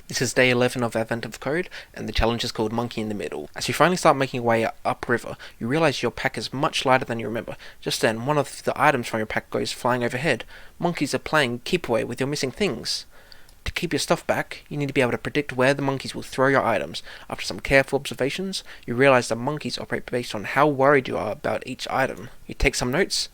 This is day 11 of Advent of Code, and the challenge is called Monkey in the Middle. As you finally start making your way upriver, you realize your pack is much lighter than you remember. Just then, one of the items from your pack goes flying overhead. Monkeys are playing keep away with your missing things. To keep your stuff back, you need to be able to predict where the monkeys will throw your items. After some careful observations, you realize that monkeys operate based on how worried you are about each item. You take some notes,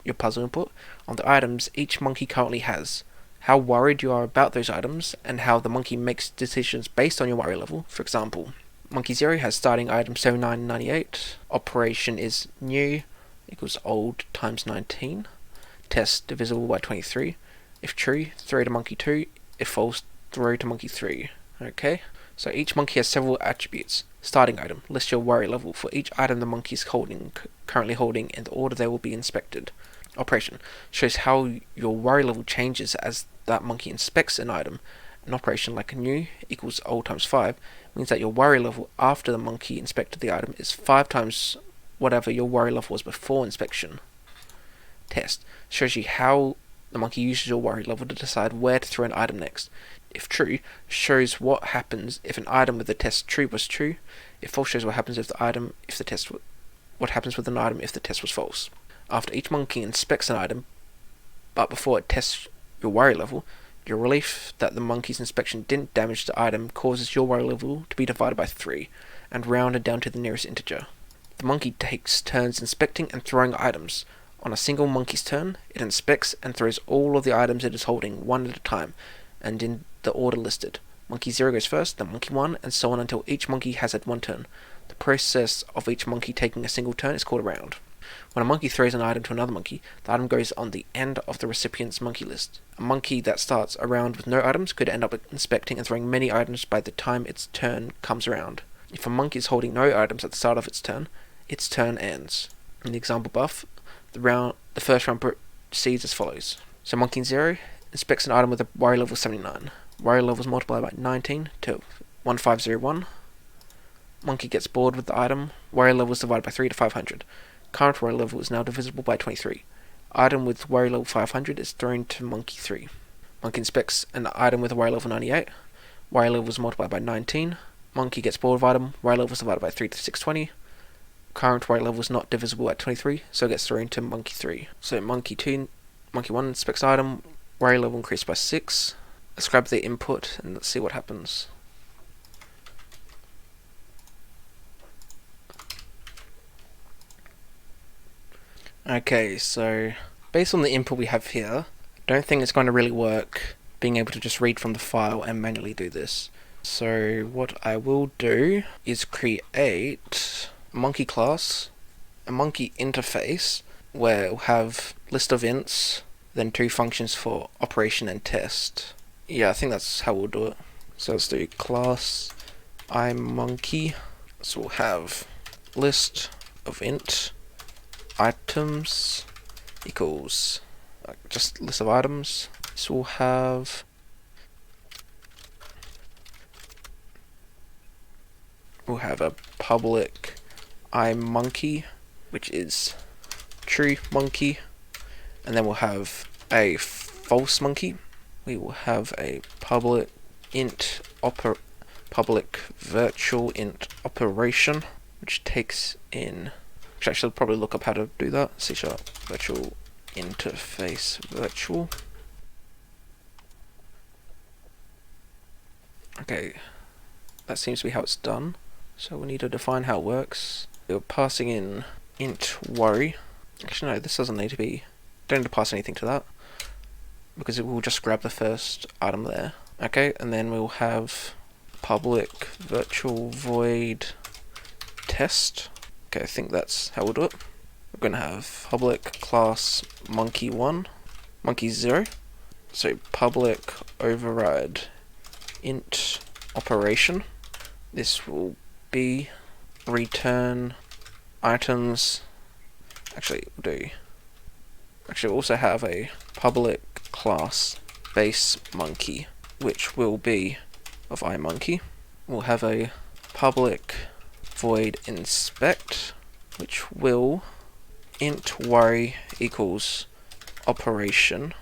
your puzzle input, on the items each monkey currently has, how worried you are about those items, and how the monkey makes decisions based on your worry level. For example, Monkey 0 has starting item 7998, operation is new equals old times 19, test divisible by 23, if true, throw to Monkey 2, if false, throw to Monkey 3. Okay, so each monkey has several attributes. Starting item, list your worry level for each item the monkey is currently holding in the order they will be inspected. Operation shows how your worry level changes as that monkey inspects an item. An operation like new equals old times 5 means that your worry level after the monkey inspected the item is 5 times whatever your worry level was before inspection. Test shows you how the monkey uses your worry level to decide where to throw an item next. If true, shows what happens if an item with the test true was true. If false, shows what happens if what happens with an item if the test was false. After each monkey inspects an item, but before it tests your worry level, your relief that the monkey's inspection didn't damage the item causes your worry level to be divided by 3 and rounded down to the nearest integer. The monkey takes turns inspecting and throwing items. On a single monkey's turn, it inspects and throws all of the items it is holding one at a time and in the order listed. Monkey 0 goes first, then Monkey 1, and so on until each monkey has had one turn. The process of each monkey taking a single turn is called a round. When a monkey throws an item to another monkey, the item goes on the end of the recipient's monkey list. A monkey that starts a round with no items could end up inspecting and throwing many items by the time its turn comes around. If a monkey is holding no items at the start of its turn ends. In the example above, the first round proceeds as follows. So Monkey 0 inspects an item with a worry level 79. Worry level is multiplied by 19 to 1501. Monkey gets bored with the item. Worry level is divided by 3 to 500. Current worry level is now divisible by 23. Item with worry level 500 is thrown to Monkey 3. Monkey inspects an item with a worry level 98. Worry level is multiplied by 19. Monkey gets bored of item. Worry level is divided by 3 to 620. Current worry level is not divisible at 23, so it gets thrown to Monkey 3. So Monkey 1 inspects item. Worry level increased by 6. Let's grab the input and let's see what happens. Okay, so based on the input we have here, I don't think it's going to really work being able to just read from the file and manually do this. So what I will do is create a monkey class, a monkey interface, where it'll have list of ints, then 2 functions for operation and test. Yeah, I think that's how we'll do it. So let's do class iMonkey. So we'll have list of int items equals just list of items. So we'll have a public iMonkey, which is true monkey, and then we'll have a false monkey. We will have a public virtual int operation, which takes in. Actually, I should probably look up how to do that. C# virtual interface virtual. Okay, that seems to be how it's done. So we need to define how it works. We're passing in int worry. Actually, no, this doesn't need to be. Don't need to pass anything to that because it will just grab the first item there. Okay, and then we'll have public virtual void test. Okay, I think that's how we'll do it. We're going to have public class monkey 1, monkey 0. So public override int operation. This will be return items. We'll also have a public class base monkey, which will be of iMonkey. We'll have a public void inspect, which will int worry equals operation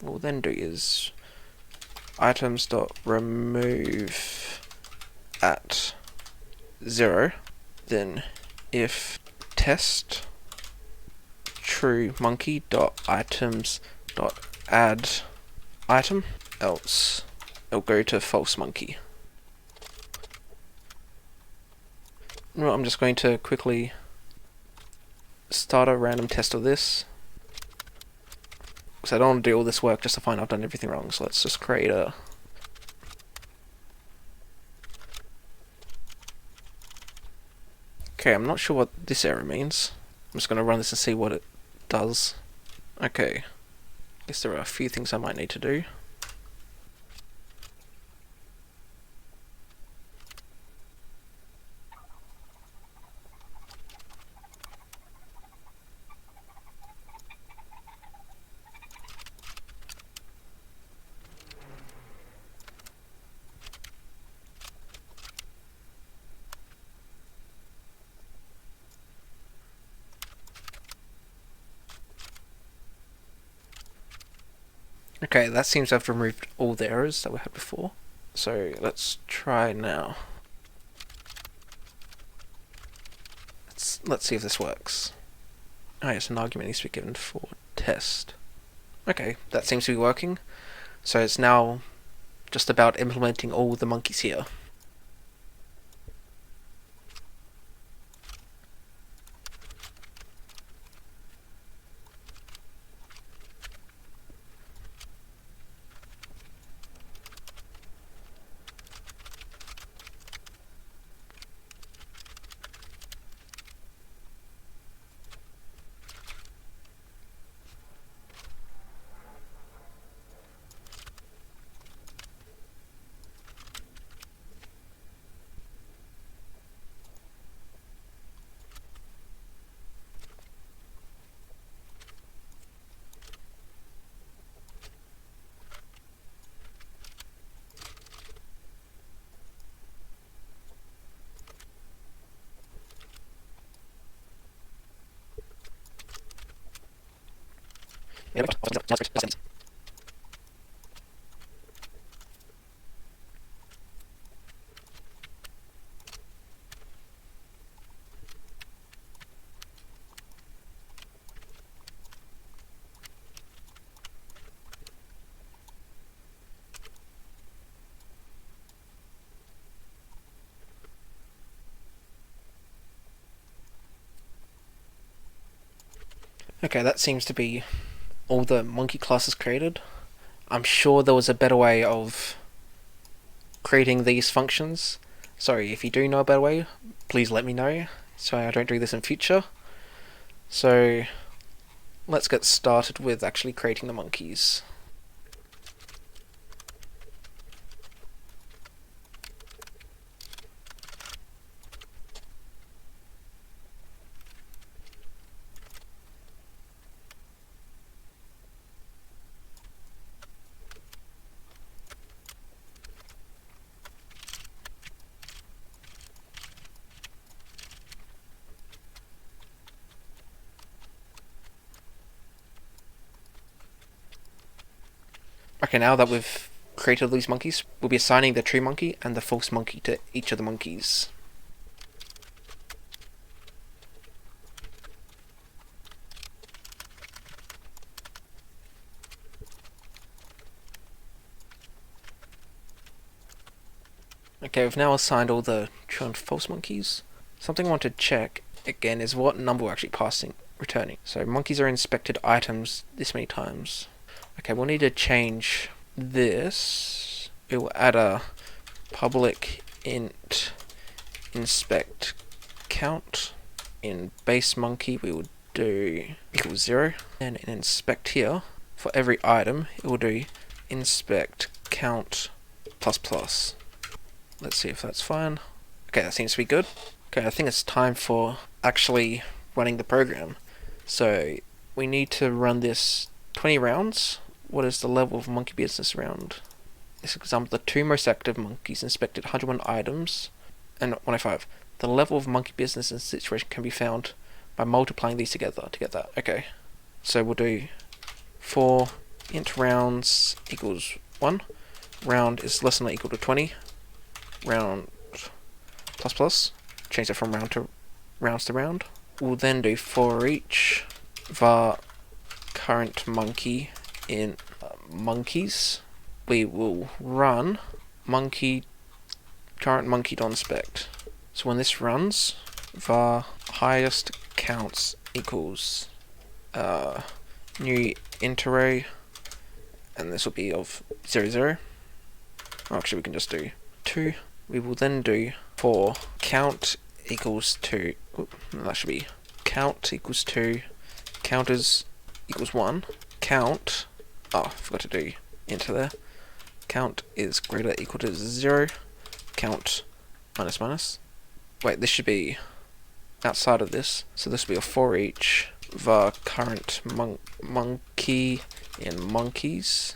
what we'll then do is items.remove at 0, then if test true monkey dot items dot add item, else it'll go to false monkey. Well, I'm just going to quickly start a random test of this, because I don't want to do all this work just to find I've done everything wrong. So let's just create a okay, I'm not sure what this error means. I'm just going to run this and see what it does. Okay, guess there are a few things I might need to do. Okay, that seems to have removed all the errors that we had before. So let's try now. Let's see if this works. Oh yes, an argument needs to be given for test. Okay, that seems to be working. So it's now just about implementing all the monkeys here. Okay, that seems to be all the monkey classes created. I'm sure there was a better way of creating these functions. Sorry, if you do know a better way, please let me know so I don't do this in future. So let's get started with actually creating the monkeys. Okay, now that we've created these monkeys, we'll be assigning the true monkey and the false monkey to each of the monkeys. Okay, we've now assigned all the true and false monkeys. Something I want to check again is what number we're actually returning. So monkeys are inspected items this many times. Okay, we'll need to change this. We will add a public int inspect count. In base monkey we will do equals 0, and in inspect here for every item it will do inspect count plus plus. Let's see if that's fine. Okay, that seems to be good. Okay, I think it's time for actually running the program. So we need to run this 20 rounds. What is the level of monkey business round? This example, the two most active monkeys inspected 101 items, and 105. The level of monkey business in this situation can be found by multiplying these together to get that. Okay, so we'll do for int rounds equals 1. Round is less than or equal to 20. Round plus plus. Change it from rounds to round. We'll then do for each var current monkey in monkeys. We will run current monkey.inspect. So when this runs, var highest counts equals new int array, and this will be of 0, 0. Oh, actually, we can just do 2. We will then do for count equals 2. That should be count equals 2. Counters equals 1. Count. Oh, I forgot to do enter there. Count is greater or equal to 0. Count minus minus. Wait, this should be outside of this. So this will be a for each var current monkey in monkeys.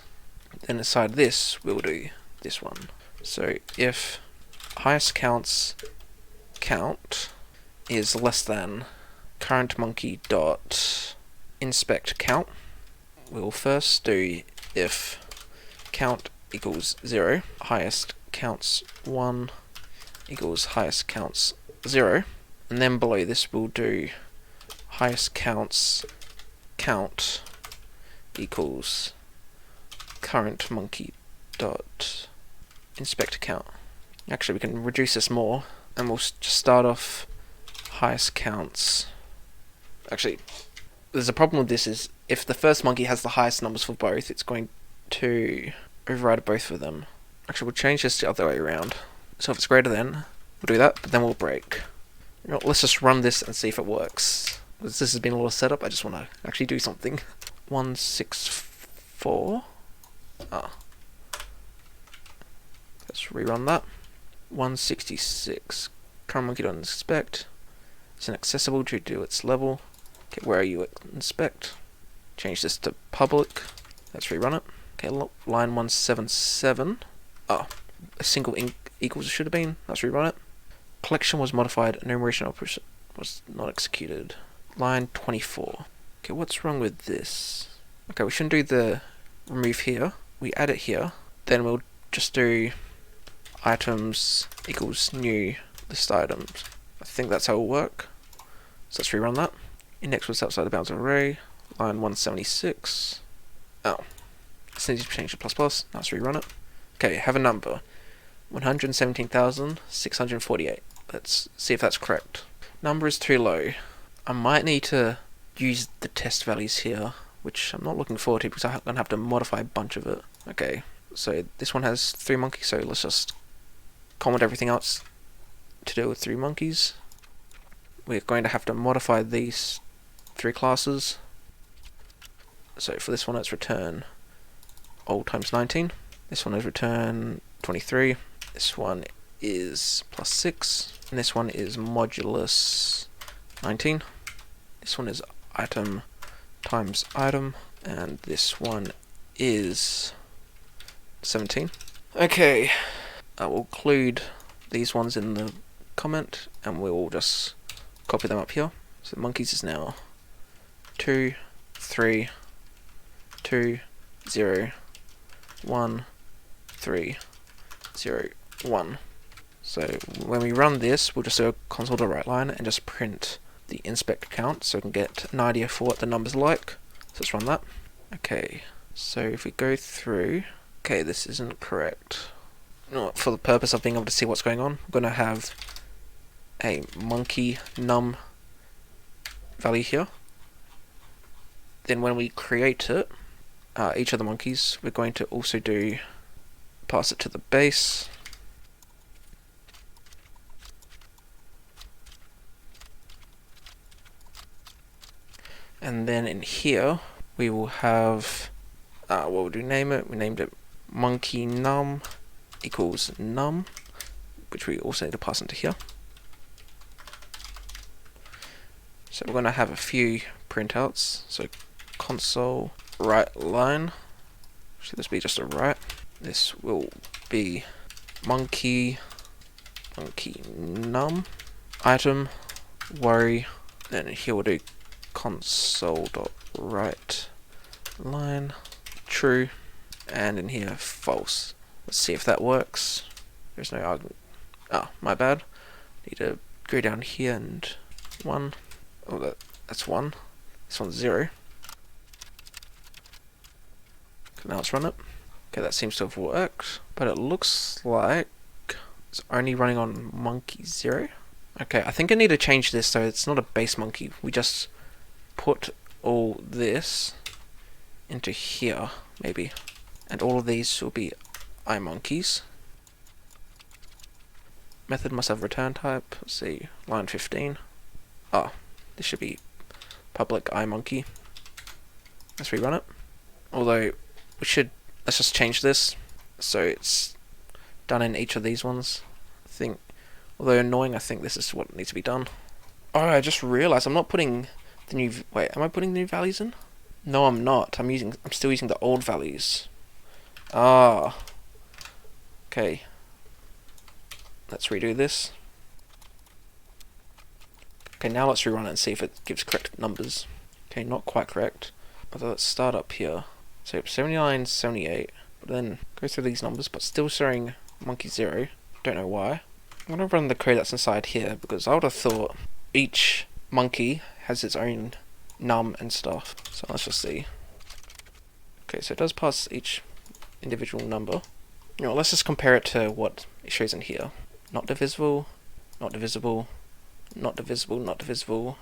Then inside this, we'll do this one. So if highest counts count is less than current monkey dot inspect count, we'll first do if count equals 0, highest counts 1 equals highest counts 0, and then below this we'll do highest counts count equals current monkey dot inspect count. Actually, we can reduce this more, and we'll just start off highest counts. Actually, there's a problem with this is if the first monkey has the highest numbers for both, it's going to override both of them. Actually, we'll change this the other way around. So if it's greater than, we'll do that, but then we'll break. You know, let's just run this and see if it works. Because this has been a little setup, I just want to actually do something. 164. Ah. Let's rerun that. 166. Current monkey don't inspect. It's inaccessible due to its level. Okay, where are you at inspect? Change this to public. Let's rerun it. Okay, line 177. Oh, a single equals it should have been. Let's rerun it. Collection was modified. Enumeration operation was not executed. Line 24. Okay, what's wrong with this? Okay, we shouldn't do the remove here. We add it here. Then we'll just do items equals new list items. I think that's how it'll work. So let's rerun that. Index was outside the bounds of array. Line 176. Oh. This needs to change to plus plus. Now let's rerun it. Okay, have a number. 117,648. Let's see if that's correct. Number is too low. I might need to use the test values here, which I'm not looking forward to because I'm going to have to modify a bunch of it. Okay, so this one has 3 monkeys, so let's just comment everything else to do with 3 monkeys. We're going to have to modify these 3 classes. So for this one it's return old times 19. This one is return 23. This one is plus 6. And this one is modulus 19. This one is item times item. And this one is 17. Okay, I will include these ones in the comment and we'll just copy them up here. So the monkeys is now 2, 3, 2, 0, 1, 3, 0, 1. So when we run this, we'll just do a console.writeLine and just print the inspect count so we can get an idea for what the number's like. So let's run that. Okay, so if we go through, okay, this isn't correct. No, for the purpose of being able to see what's going on, we're going to have a monkey num value here. Then when we create it, each of the monkeys, we're going to also pass it to the base. And then in here, we will have, what would we name it? We named it monkey num equals num, which we also need to pass into here. So we're going to have a few printouts. So console WriteLine. Should this be just a write? This will be monkey num item worry. Then here we'll do console.WriteLine true, and in here false. Let's see if that works. There's no argument. Oh, my bad. Need to go down here and 1. Oh, that's 1. This one's 0. Okay, now let's run it. Okay, that seems to have worked, but it looks like it's only running on monkey 0. Okay, I think I need to change this so it's not a base monkey. We just put all this into here, maybe. And all of these will be iMonkeys. Method must have return type. Let's see, line 15. Oh, this should be public iMonkey. Let's rerun it. Although, let's just change this so it's done in each of these ones. I think, although annoying, I think this is what needs to be done. Oh, I just realized I'm not putting the new, wait, am I putting the new values in? No, I'm not. I'm still using the old values. Ah. Okay. Let's redo this. Okay, now let's rerun it and see if it gives correct numbers. Okay, not quite correct. But let's start up here. So 79, 78, but then go through these numbers, but still showing monkey 0. Don't know why. I'm going to run the code that's inside here, because I would have thought each monkey has its own num and stuff. So let's just see. Okay, so it does pass each individual number. You know, let's just compare it to what it shows in here. Not divisible, not divisible, not divisible, not divisible,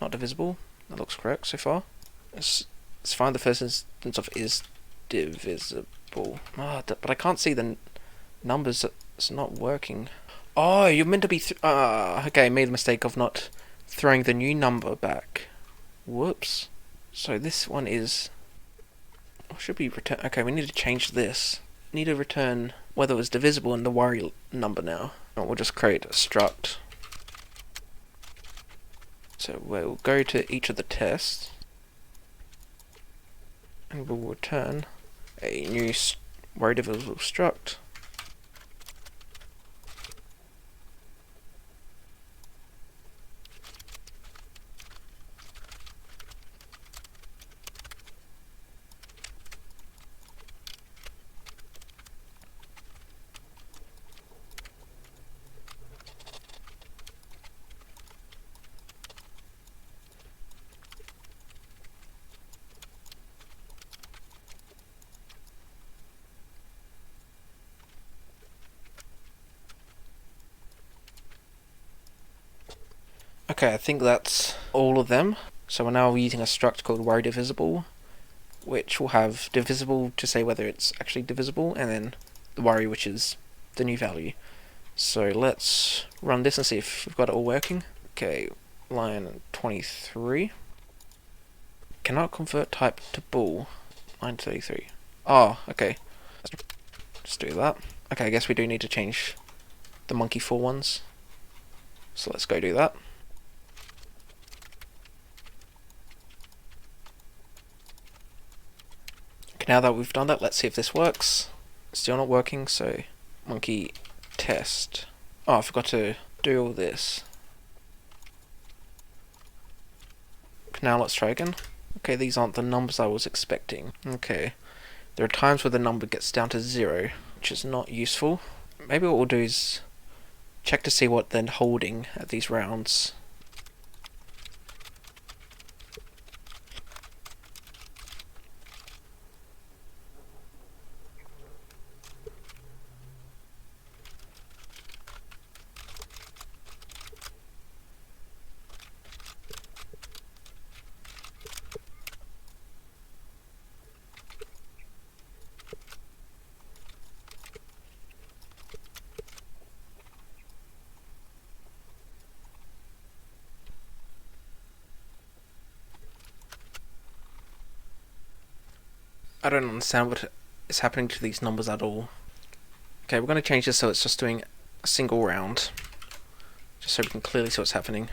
not divisible. That looks correct so far. Let's find the first instance of is divisible. But I can't see the numbers. It's not working. Oh, you're meant to be. Okay, I made the mistake of not throwing the new number back. Whoops. So this one is. Should be return. Okay, we need to change this. Need to return whether it was divisible in the worry number now. We'll just create a struct. So we'll go to each of the tests. And we'll return a new worry divisible struct. Okay, I think that's all of them. So we're now using a struct called worry divisible, which will have divisible to say whether it's actually divisible, and then the worry, which is the new value. So let's run this and see if we've got it all working. Okay, line 23. Cannot convert type to bool. Line 33. Oh, okay. Let's just do that. Okay, I guess we do need to change the monkey 4 ones. So let's go do that. Okay, now that we've done that, let's see if this works. Still not working, so monkey test. Oh, I forgot to do all this. Now let's try again. Okay, these aren't the numbers I was expecting. Okay, there are times where the number gets down to 0, which is not useful. Maybe what we'll do is check to see what they're holding at these rounds. I don't understand what is happening to these numbers at all. Okay, we're going to change this so it's just doing a single round, just so we can clearly see what's happening.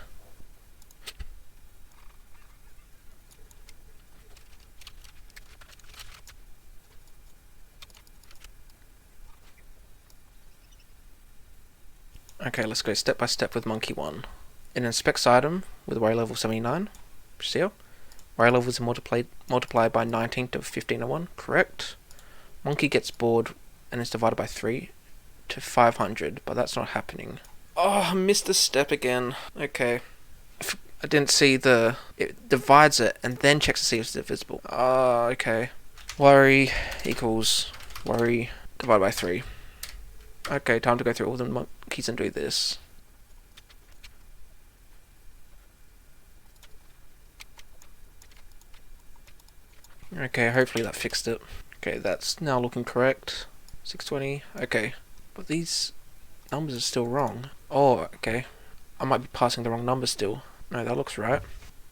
Okay, let's go step by step with monkey 1. It inspects item with worry level 79, see here. Y levels are multiplied by 19 to 1501. Correct. Monkey gets bored and is divided by 3 to 500, but that's not happening. Oh, I missed a step again. Okay. I didn't see it divides it and then checks to see if it's divisible. Okay. Worry equals worry divided by 3. Okay, time to go through all the monkeys and do this. Okay, hopefully that fixed it. Okay, that's now looking correct. 620, okay. But these numbers are still wrong. Oh, okay. I might be passing the wrong number still. No, that looks right.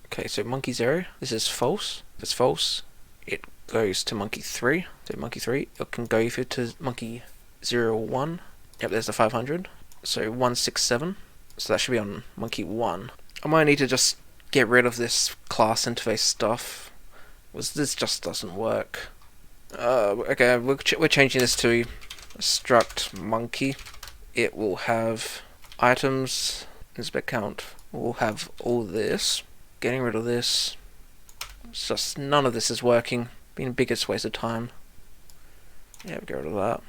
Okay, so monkey 0, this is false. If it's false, it goes to monkey 3. So monkey 3, it can go either to monkey 0 or 1. Yep, there's the 500. So 167. So that should be on monkey 1. I might need to just get rid of this class interface stuff. This just doesn't work. Okay, we're changing this to struct monkey. It will have items, inspect count. We'll have all this. Getting rid of this. It's just none of this is working. Being the biggest waste of time. Yeah, get rid of that.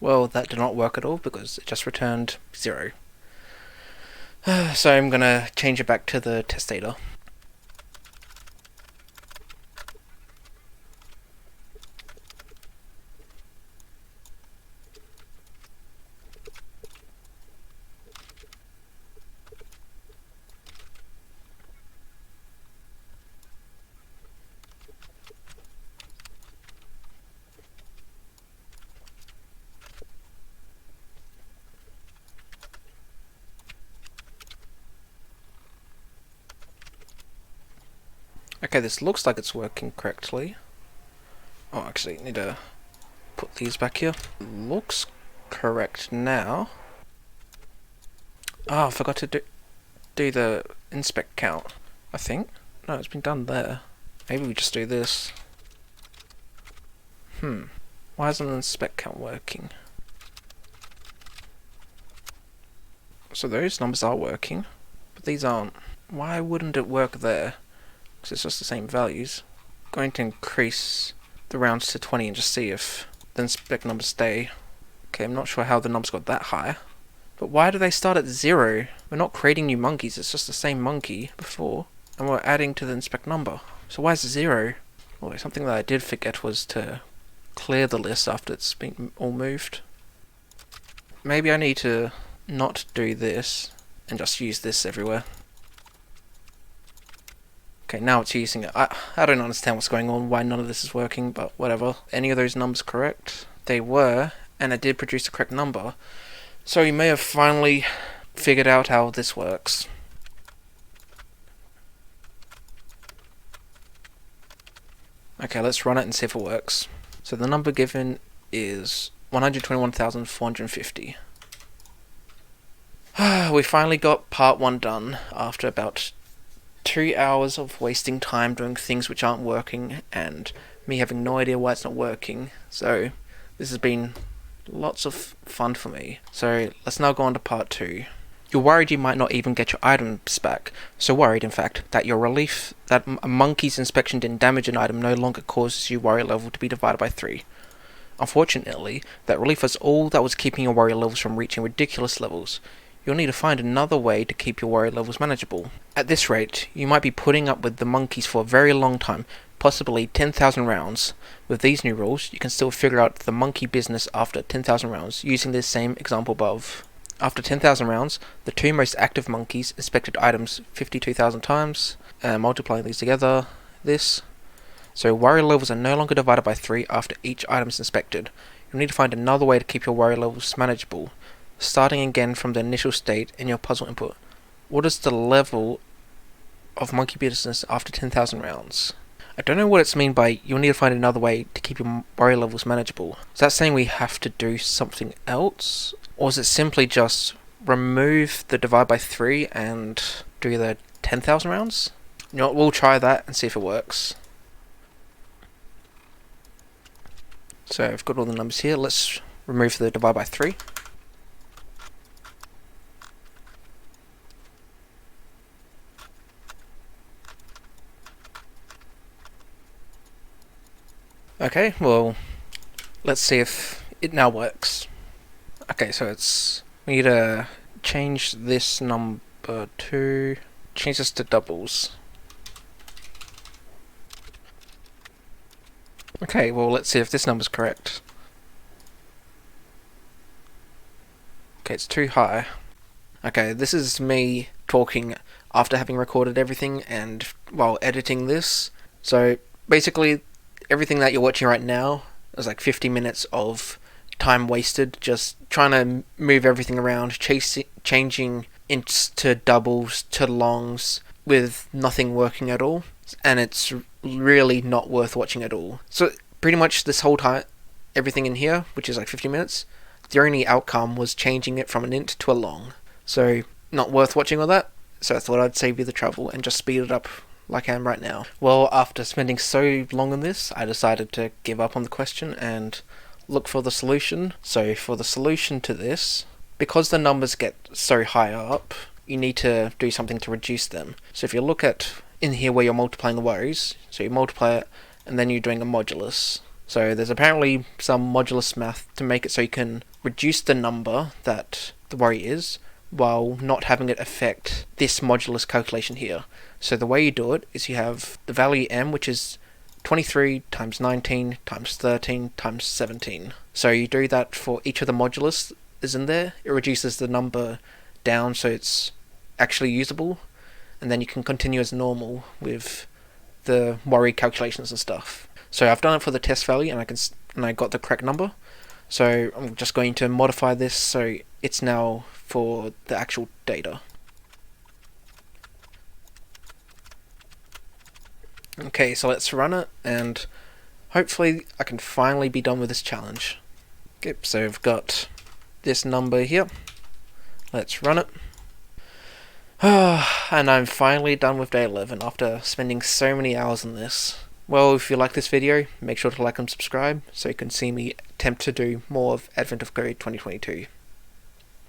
Well, that did not work at all because it just returned 0. So I'm gonna change it back to the test data. Okay, this looks like it's working correctly. Oh, actually, need to put these back here. Looks correct now. Oh, I forgot to do the inspect count, I think. No, it's been done there. Maybe we just do this. Why isn't the inspect count working? So those numbers are working, but these aren't. Why wouldn't it work there? Because it's just the same values. I'm going to increase the rounds to 20 and just see if the inspect numbers stay. Okay, I'm not sure how the numbers got that high. But why do they start at 0? We're not creating new monkeys, it's just the same monkey before. And we're adding to the inspect number. So why is it 0? Well, something that I did forget was to clear the list after it's been all moved. Maybe I need to not do this and just use this everywhere. Okay, now it's using it. I don't understand what's going on, why none of this is working, but whatever. Any of those numbers correct? They were, and I did produce the correct number. So you may have finally figured out how this works. Okay, let's run it and see if it works. So the number given is 121,450. We finally got part 1 done after about 2 hours of wasting time doing things which aren't working and me having no idea why it's not working. So this has been lots of fun for me. So let's now go on to part 2. You're worried you might not even get your items back. So worried, in fact, that your relief that a monkey's inspection didn't damage an item no longer causes your worry level to be divided by 3. Unfortunately, that relief was all that was keeping your worry levels from reaching ridiculous levels. You'll need to find another way to keep your worry levels manageable. At this rate, you might be putting up with the monkeys for a very long time, possibly 10,000 rounds. With these new rules, you can still figure out the monkey business after 10,000 rounds, using this same example above. After 10,000 rounds, the 2 most active monkeys inspected items 52,000 times, multiplying these together, So worry levels are no longer divided by 3 after each item is inspected. You'll need to find another way to keep your worry levels manageable. Starting again from the initial state in your puzzle input. What is the level of monkey business after 10,000 rounds? I don't know what it's mean by you'll need to find another way to keep your worry levels manageable. Is that saying we have to do something else? Or is it simply just remove the divide by 3 and do the 10,000 rounds? You know what, we'll try that and see if it works. So I've got all the numbers here. Let's remove the divide by 3. Okay, well, let's see if it now works. Okay, so we need to change this number to, change this to doubles. Okay, well, let's see if this number's correct. Okay, it's too high. Okay, this is me talking after having recorded everything and while editing this. So basically, everything that you're watching right now is like 50 minutes of time wasted just trying to move everything around, changing ints to doubles to longs with nothing working at all, and it's really not worth watching at all. So pretty much this whole time, everything in here, which is like 50 minutes, the only outcome was changing it from an int to a long. So not worth watching all that, so I thought I'd save you the trouble and just speed it up like I am right now. Well, after spending so long on this, I decided to give up on the question and look for the solution. So for the solution to this, because the numbers get so high up, you need to do something to reduce them. So if you look at in here where you're multiplying the worries, so you multiply it and then you're doing a modulus. So there's apparently some modulus math to make it so you can reduce the number that the worry is while not having it affect this modulus calculation here. So the way you do it is you have the value m, which is 23 times 19 times 13 times 17. So you do that for each of the modulus is in there. It reduces the number down so it's actually usable, and then you can continue as normal with the worry calculations and stuff. So I've done it for the test value and I got the correct number. So I'm just going to modify this so it's now for the actual data. Okay, so let's run it and hopefully I can finally be done with this challenge. Okay, so I've got this number here. Let's run it. And I'm finally done with day 11 after spending so many hours on this. Well, if you like this video, make sure to like and subscribe so you can see me attempt to do more of Advent of Code 2022.